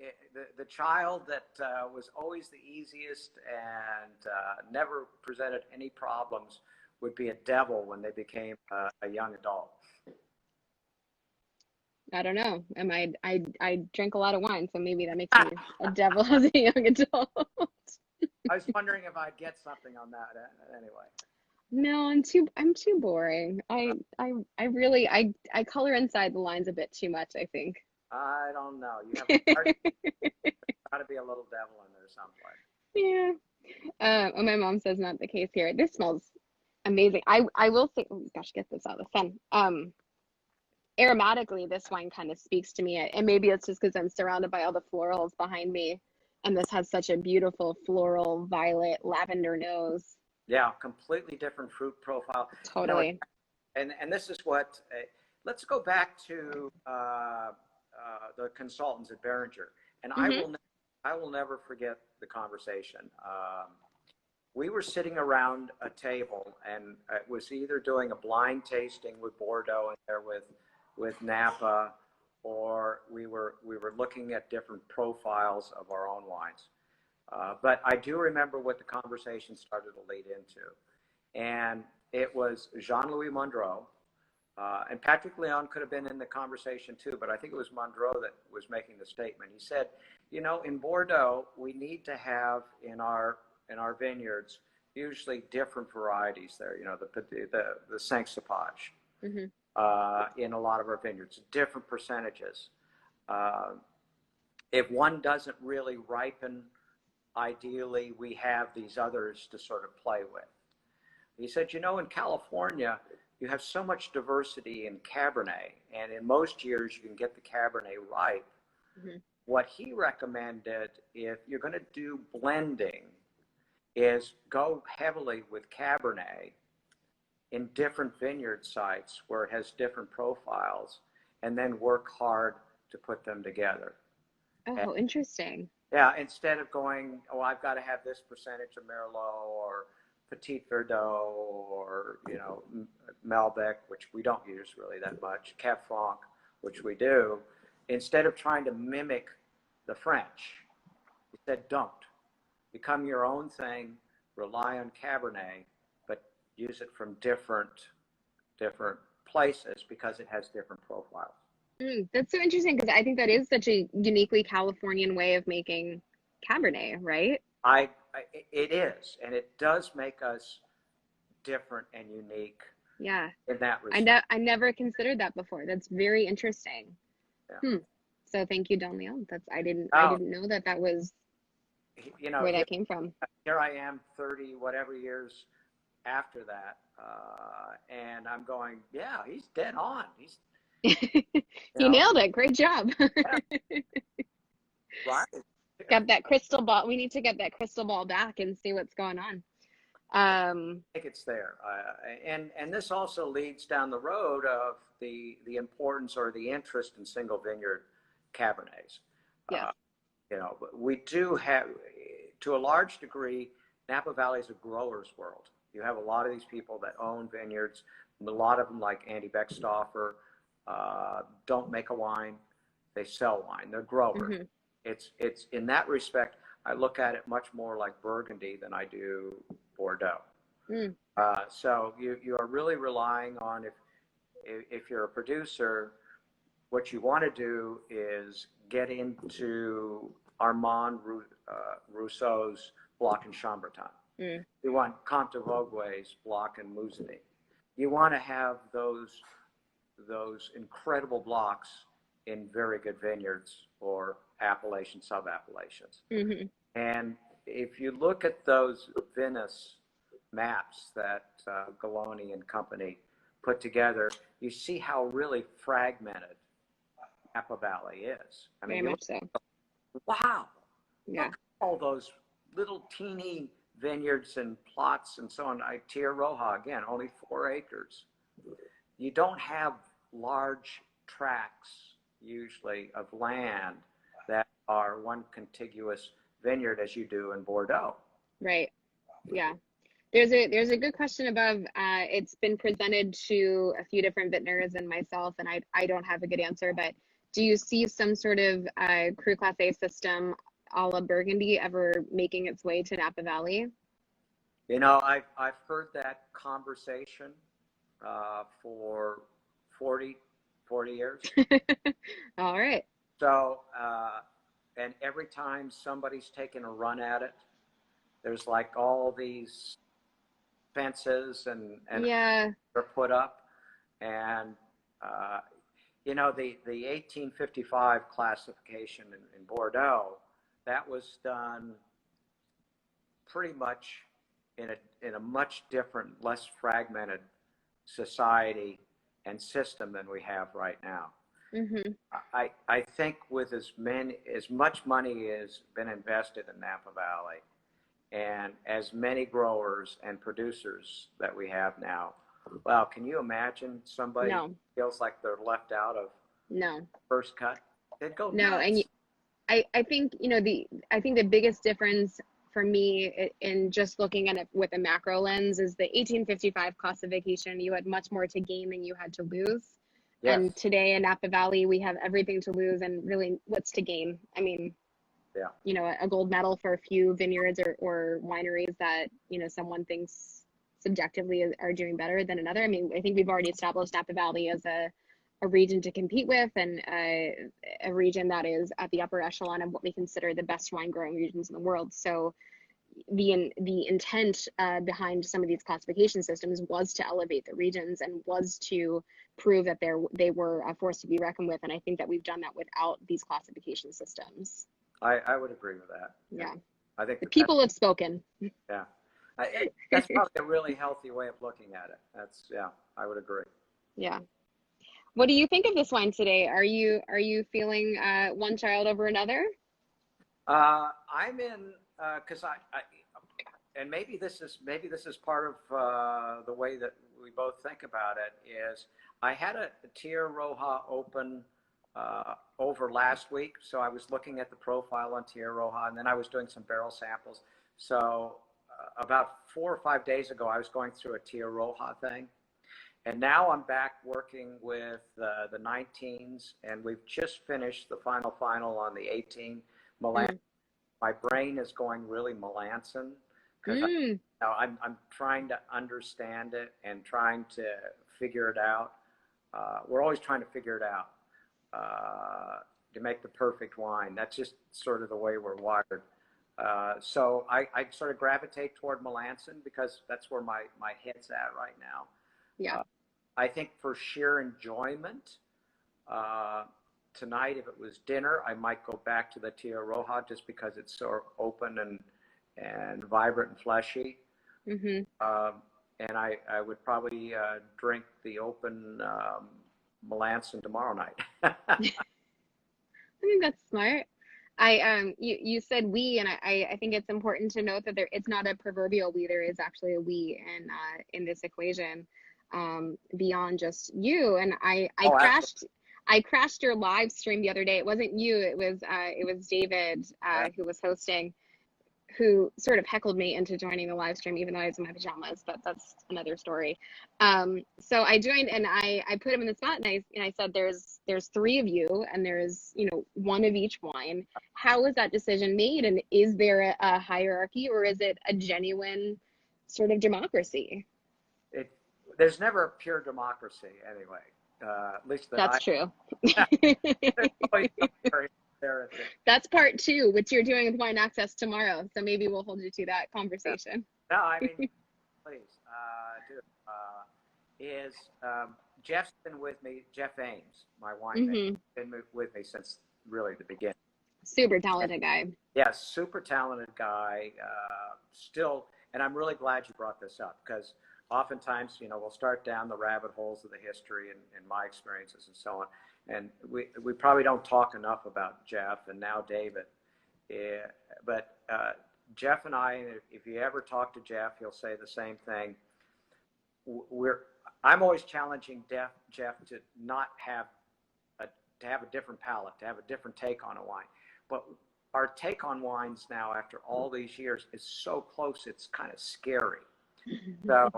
the child that was always the easiest and never presented any problems would be a devil when they became a young adult. I don't know. I drink a lot of wine, so maybe that makes me a devil as a young adult. I was wondering if I'd get something on that anyway. No, I'm too boring. I really I color inside the lines a bit too much, I think. I don't know. You have a heart, got to be a little devil in there someplace. Yeah. Oh, my mom says not the case here. This smells amazing. I will say, oh gosh, get this out of the sun. Aromatically, this wine kind of speaks to me, and maybe it's just because I'm surrounded by all the florals behind me, and this has such a beautiful floral, violet, lavender nose. Yeah, completely different fruit profile. Totally. And this is what. Let's go back to the consultants at Beringer, and I will never forget the conversation. We were sitting around a table, and it was either doing a blind tasting with Bordeaux in there with Napa, or we were looking at different profiles of our own wines. But I do remember what the conversation started to lead into, and it was Jean-Louis Mondreau, and Patrick Leon could have been in the conversation too, but I think it was Mondreau that was making the statement. He said, you know, in Bordeaux, we need to have in our vineyards usually different varieties there. You know, the Cinq-Cépage. In a lot of our vineyards, different percentages. If one doesn't really ripen, ideally we have these others to sort of play with. He said, you know, in California, you have so much diversity in Cabernet, and in most years you can get the Cabernet ripe. What he recommended, if you're going to do blending, is go heavily with Cabernet in different vineyard sites where it has different profiles, and then work hard to put them together. Oh, interesting. Yeah, instead of going, oh, I've got to have this percentage of Merlot or Petit Verdot or, you know, Malbec, which we don't use really that much, Cab Franc, which we do. Instead of trying to mimic the French, he said, don't. Become your own thing, rely on Cabernet, but use it from different places because it has different profiles. That's so interesting, because I think that is such a uniquely Californian way of making Cabernet, right? It is, and it does make us different and unique. Yeah. In that respect. I never considered that before. That's very interesting. Yeah. So thank you, Don Leon. I didn't know that was, you know, where that came from. Here I am 30 whatever years after that, and I'm going, yeah, he's dead on. He's He nailed it. Great job. Yeah. Right. Got that crystal ball. We need to get that crystal ball back and see what's going on. I think it's there, and this also leads down the road of the importance or the interest in single vineyard Cabernets. Yeah. You know, we do have, to a large degree, Napa Valley is a grower's world. You have a lot of these people that own vineyards. A lot of them, like Andy Beckstoffer, don't make a wine; they sell wine. They're growers. It's in that respect, I look at it much more like Burgundy than I do Bordeaux. So you are really relying on, if you're a producer, what you want to do is get into Armand Rousseau's Block and Chambertin. You want Comte de Vogüé's Block and Musigny. You want to have those incredible blocks in very good vineyards or appellation, sub-appellations. And if you look at those Venice maps that Galoni and company put together, you see how really fragmented Napa Valley is. I mean, very much so. Wow. Yeah. Look at all those little teeny vineyards and plots and so on. Tierra Roja, again, only 4 acres. You don't have large tracts, usually, of land that are one contiguous vineyard as you do in Bordeaux. Right. Yeah. There's a good question above. It's been presented to a few different vintners and myself, and I don't have a good answer, but Do you see some sort of Cru Classé system a la Burgundy ever making its way to Napa Valley? You know, I've heard that conversation for 40 years. All right. So, and every time somebody's taken a run at it, there's like all these fences and Yeah. are put up. And, you know, the 1855 classification in Bordeaux, that was done pretty much in a much different, less fragmented society and system than we have right now. Mm-hmm. I think with as much money has been invested in Napa Valley, and as many growers and producers that we have now, well, can you imagine somebody feels like they're left out of first cut? They'd go nuts. And I think, you know, I think the biggest difference for me in just looking at it with a macro lens is the 1855 classification. You had much more to gain than you had to lose. Yes. And today in Napa Valley, we have everything to lose and really what's to gain. I mean, you know, a gold medal for a few vineyards or wineries that, you know, someone thinks subjectively are doing better than another. I mean, I think we've already established Napa Valley as a region to compete with, and a region that is at the upper echelon of what we consider the best wine growing regions in the world. So the intent behind some of these classification systems was to elevate the regions and was to prove that they were a force to be reckoned with. And I think that we've done that without these classification systems. I would agree with that. Yeah. I think the people have spoken. Yeah. That's probably a really healthy way of looking at it. I would agree. Yeah. What do you think of this wine today? Are you feeling one child over another? I'm in because I and maybe this is part of the way that we both think about it. Is I had a Tierra Roja open over last week, so I was looking at the profile on Tierra Roja, and then I was doing some barrel samples. So about 4 or 5 days ago, I was going through a Tierra Roja thing. And now I'm back working with the 19s, and we've just finished the final on the 18 Melanson. My brain is going really Melanson because I'm trying to understand it and trying to figure it out. We're always trying to figure it out to make the perfect wine. That's just sort of the way we're wired. So I sort of gravitate toward Melanson because that's where my head's at right now. Yeah. I think for sheer enjoyment, tonight, if it was dinner, I might go back to the Tierra Roja just because it's so open and vibrant and fleshy. Mm-hmm. And I would probably drink the open Melanson tomorrow night. I think that's smart. You said we, and I think it's important to note that it's not a proverbial we. There is actually a we in this equation. Beyond just you. And I crashed your live stream the other day. It wasn't you, it was David who was hosting, who sort of heckled me into joining the live stream even though I was in my pajamas, but that's another story. So I joined and I put him in the spot and I said there's 3 of you and there's, you know, 1 of each wine. How was that decision made, and is there a hierarchy, or is it a genuine sort of democracy? There's never a pure democracy anyway. At least that's true. There. That's part 2, which you're doing with Wine Access tomorrow. So maybe we'll hold you to that conversation. No, I mean, please do. Jeff's been with me. Jeff Ames, my winemaker, been with me since really the beginning. Super talented guy. Yeah, super talented guy. Still, and I'm really glad you brought this up because oftentimes, you know, we'll start down the rabbit holes of the history and my experiences and so on. And we probably don't talk enough about Jeff and now David. But Jeff and I, if you ever talk to Jeff, he'll say the same thing. I'm always challenging Jeff to not have to have a different palate, to have a different take on a wine. But our take on wines now, after all these years, is so close, it's kind of scary. So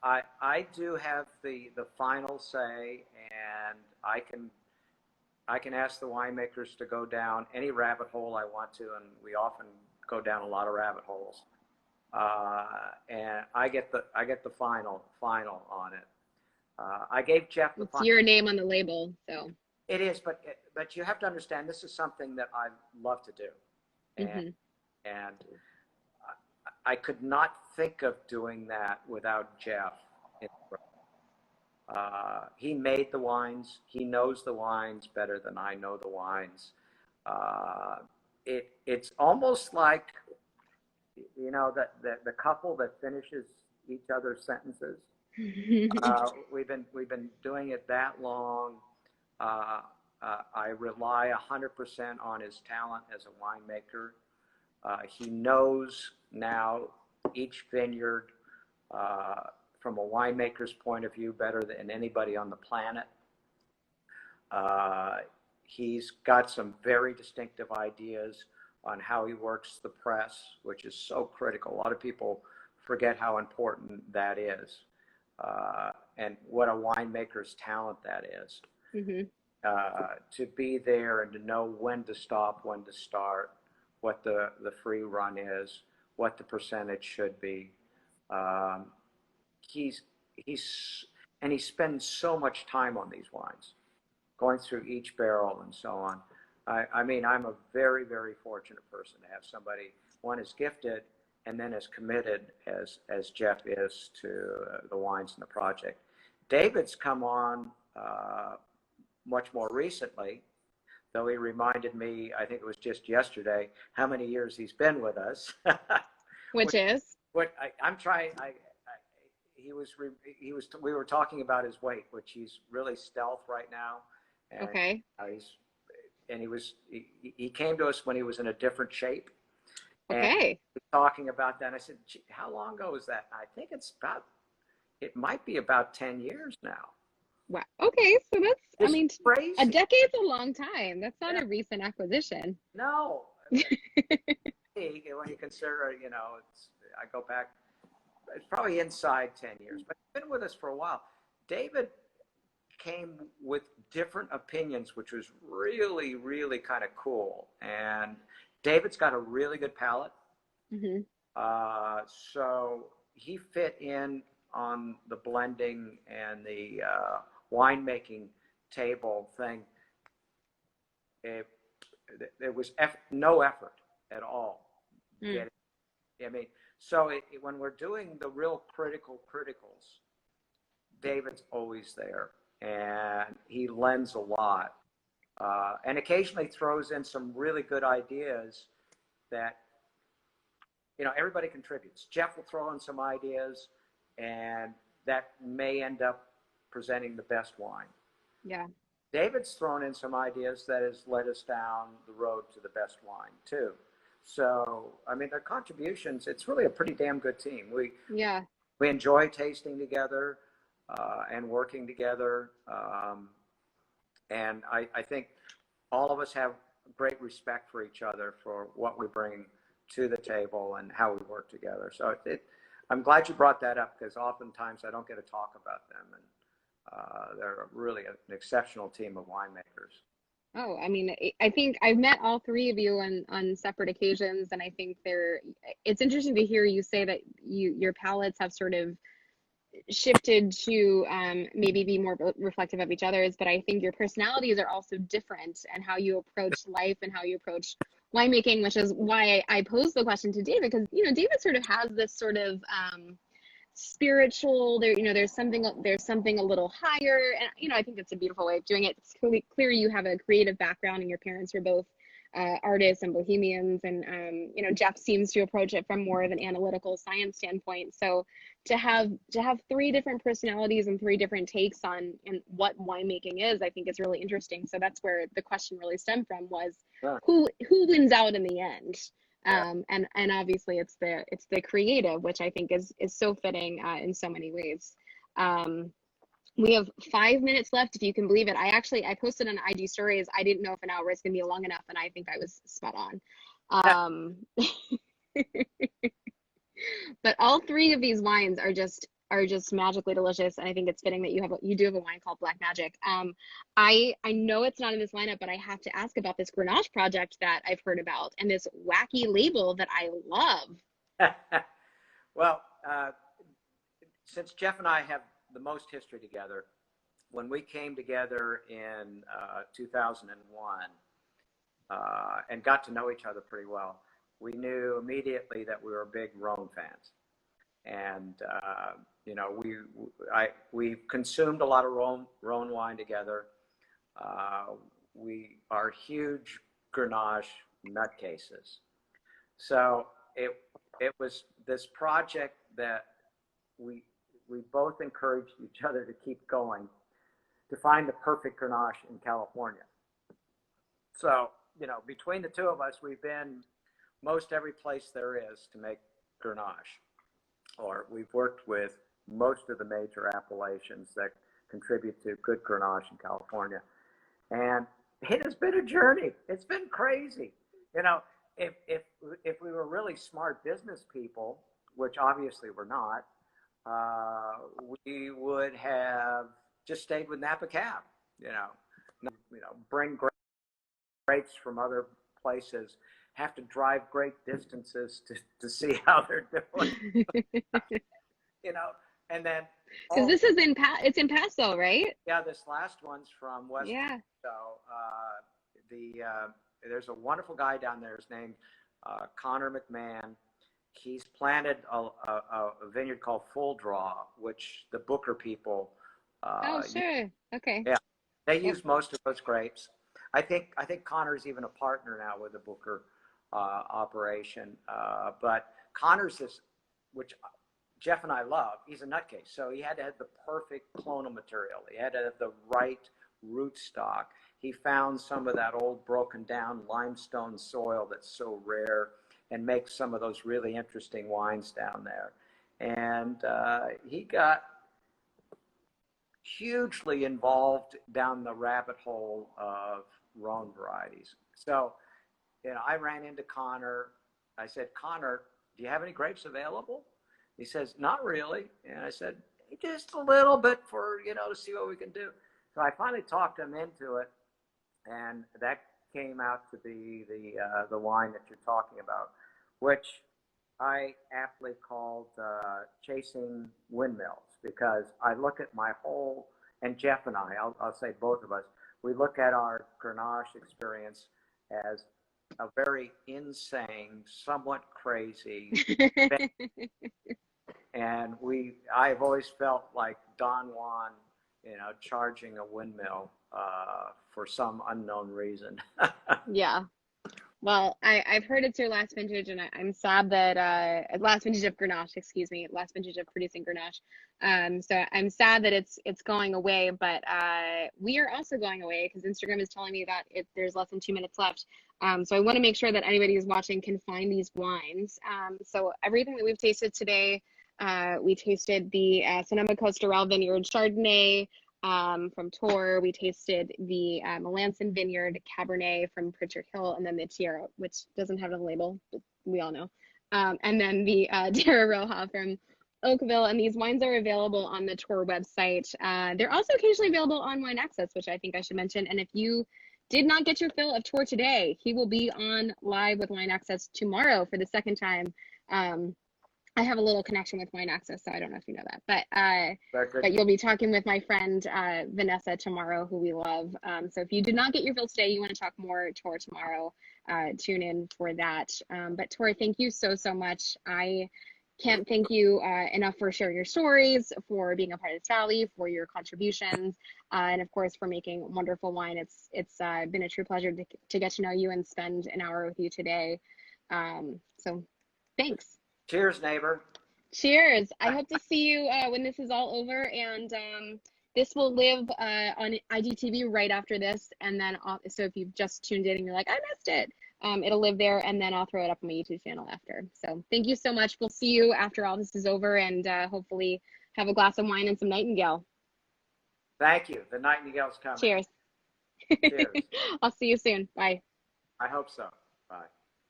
I do have the final say, and I can I can ask the winemakers to go down any rabbit hole I want to, and we often go down a lot of rabbit holes. And I get the final on it. I gave Jeff the It's your name on the label, so. It is, but you have to understand, this is something that I love to do, and I could not think of doing that without Jeff. He made the wines. He knows the wines better than I know the wines. It's almost like, you know, the couple that finishes each other's sentences. We've been doing it that long. I rely 100% on his talent as a winemaker. He knows now each vineyard from a winemaker's point of view better than anybody on the planet. He's got some very distinctive ideas on how he works the press, which is so critical. A lot of people forget how important that is, and what a winemaker's talent that is. To be there and to know when to stop, when to start, what the free run is, what the percentage should be. He spends so much time on these wines, going through each barrel and so on. I mean, I'm a very, very fortunate person to have somebody, one, as gifted and then as committed as Jeff is to the wines in the project. David's come on much more recently, though he reminded me, I think it was just yesterday, how many years he's been with us. Which is? What I'm trying, we were talking about his weight, which he's really stealth right now. And, okay. He came to us when he was in a different shape. Okay. And talking about that, and I said, how long ago was that? I think it might be about 10 years now. Wow. Okay. So that's, crazy. A decade's a long time. That's not a recent acquisition. No. When you consider, you know, I go back, it's probably inside 10 years, but he's been with us for a while. David came with different opinions, which was really, really kind of cool. And David's got a really good palate. So he fit in on the blending and the winemaking table thing. There was no effort at all. I mean, so when we're doing the real criticals, David's always there, and he lends a lot, and occasionally throws in some really good ideas that, you know, everybody contributes. Jeff will throw in some ideas, and that may end up presenting the best wine. Yeah. David's thrown in some ideas that has led us down the road to the best wine too. So, I mean, their contributions, it's really a pretty damn good team. We enjoy tasting together and working together. And I think all of us have great respect for each other for what we bring to the table and how we work together. So I'm glad you brought that up, because oftentimes I don't get to talk about them. And they're really an exceptional team of winemakers. Oh, I mean, I think I've met all three of you on separate occasions, and I think it's interesting to hear you say that your palates have sort of shifted to maybe be more reflective of each other's, but I think your personalities are also different, and how you approach life and how you approach winemaking, which is why I posed the question to David, because, you know, David sort of has this sort of spiritual, there's something a little higher, and, you know, I think it's a beautiful way of doing it. It's clear you have a creative background, and your parents were both artists and bohemians, and you know, Jeff seems to approach it from more of an analytical science standpoint. So to have three different personalities and three different takes on what winemaking is, I think is really interesting. So that's where the question really stemmed from, was who wins out in the end. And obviously it's the creative, which I think is so fitting in so many ways. We have 5 minutes left, if you can believe it. I posted on IG stories. I didn't know if an hour was gonna be long enough, and I think I was spot on. But all three of these wines are just are just magically delicious, and I think it's fitting that you do have a wine called Black Magic. I know it's not in this lineup, but I have to ask about this Grenache project that I've heard about and this wacky label that I love. Well, since Jeff and I have the most history together, when we came together in 2001 and got to know each other pretty well, we knew immediately that we were big Rhone fans. And, you know, we consumed a lot of Rhone wine together. We are huge Grenache nutcases. So it was this project that we both encouraged each other to keep going, to find the perfect Grenache in California. So, you know, between the two of us, we've been most every place there is to make Grenache, or we've worked with most of the major appellations that contribute to good Grenache in California. And it has been a journey. It's been crazy. You know, if we were really smart business people, which obviously we're not, we would have just stayed with Napa Cab, you know, bring grapes from other places, have to drive great distances to see how they're doing, you know, and then. Because this is it's in Paso, right? Yeah, this last one's from West. Yeah. So there's a wonderful guy down there. His name's Connor McMahon. He's planted a vineyard called Full Draw, which the Booker people. Oh, sure. Okay. Yeah, they use most of those grapes. I think Connor's even a partner now with the Booker operation. But Connor's this, which Jeff and I love. He's a nutcase, so he had to have the perfect clonal material. He had to have the right rootstock. He found some of that old broken down limestone soil that's so rare, and makes some of those really interesting wines down there. And he got hugely involved down the rabbit hole of Rhone varieties. So, you know, I ran into Connor. I said, Connor, do you have any grapes available? He says, not really. And I said, just a little bit for, you know, to see what we can do. So I finally talked him into it, and that came out to be the wine that you're talking about, which I aptly called Chasing Windmills, because I look at my whole, and Jeff and I'll say both of us, we look at our Grenache experience as a very insane, somewhat crazy and I've always felt like Don Juan, you know, charging a windmill for some unknown reason. Yeah. Well, I've heard it's your last vintage, and I'm sad that last vintage of Grenache, excuse me, last vintage of producing Grenache. So I'm sad that it's going away, but we are also going away because Instagram is telling me that there's less than 2 minutes left. So I want to make sure that anybody who's watching can find these wines. So everything that we've tasted today, we tasted the Sonoma Coast Durell Vineyard Chardonnay from Tor. We tasted the Melanson Vineyard Cabernet from Pritchard Hill, and then the Tierra, which doesn't have a label, but we all know. And then the Tierra Roja from Oakville, and these wines are available on the Tor website. They're also occasionally available on Wine Access, which I think I should mention. And if you did not get your fill of Tor today, he will be on live with Wine Access tomorrow for the second time. I have a little connection with Wine Access, so I don't know if you know that, but you'll be talking with my friend Vanessa tomorrow, who we love. So if you did not get your fill today, you want to talk more Tor tomorrow, tune in for that. But Tor, thank you so much. I can't thank you enough for sharing your stories, for being a part of this valley, for your contributions, and of course for making wonderful wine. It's been a true pleasure to get to know you and spend an hour with you today. So thanks. Cheers, neighbor. Cheers. I hope to see you when this is all over, and this will live on IGTV right after this, and then so if you've just tuned in and you're like, I missed it, it'll live there, and then I'll throw it up on my YouTube channel after. So thank you so much. We'll see you after all this is over, and hopefully have a glass of wine and some Nightingale. Thank you. The Nightingale's coming. Cheers. Cheers. I'll see you soon. Bye. I hope so. Bye.